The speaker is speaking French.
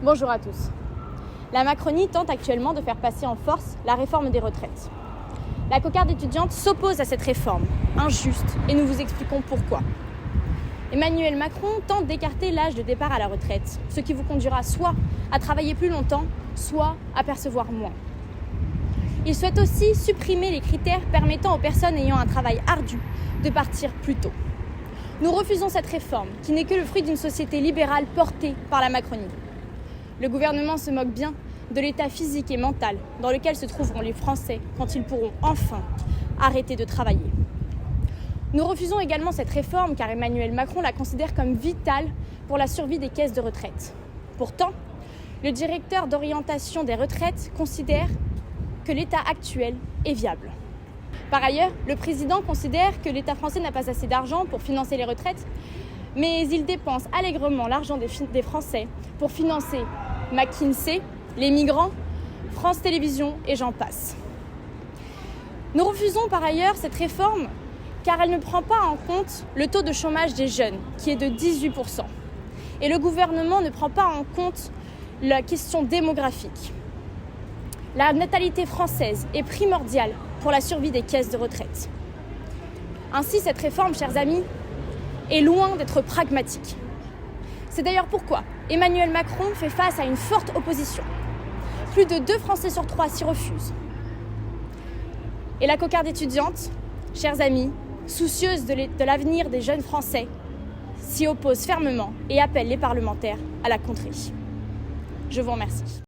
Bonjour à tous. La Macronie tente actuellement de faire passer en force la réforme des retraites. La cocarde étudiante s'oppose à cette réforme, injuste, et nous vous expliquons pourquoi. Emmanuel Macron tente d'écarter l'âge de départ à la retraite, ce qui vous conduira soit à travailler plus longtemps, soit à percevoir moins. Il souhaite aussi supprimer les critères permettant aux personnes ayant un travail ardu de partir plus tôt. Nous refusons cette réforme, qui n'est que le fruit d'une société libérale portée par la Macronie. Le gouvernement se moque bien de l'état physique et mental dans lequel se trouveront les Français quand ils pourront enfin arrêter de travailler. Nous refusons également cette réforme car Emmanuel Macron la considère comme vitale pour la survie des caisses de retraite. Pourtant, le directeur d'orientation des retraites considère que l'état actuel est viable. Par ailleurs, le président considère que l'État français n'a pas assez d'argent pour financer les retraites, mais il dépense allègrement l'argent des Français pour financer McKinsey, les migrants, France Télévisions et j'en passe. Nous refusons par ailleurs cette réforme car elle ne prend pas en compte le taux de chômage des jeunes, qui est de 18%. Et le gouvernement ne prend pas en compte la question démographique. La natalité française est primordiale pour la survie des caisses de retraite. Ainsi, cette réforme, chers amis, est loin d'être pragmatique. C'est d'ailleurs pourquoi Emmanuel Macron fait face à une forte opposition. Plus de 2 Français sur 3 s'y refusent. Et la cocarde étudiante, chers amis, soucieuse de l'avenir des jeunes Français, s'y oppose fermement et appelle les parlementaires à la contrer. Je vous remercie.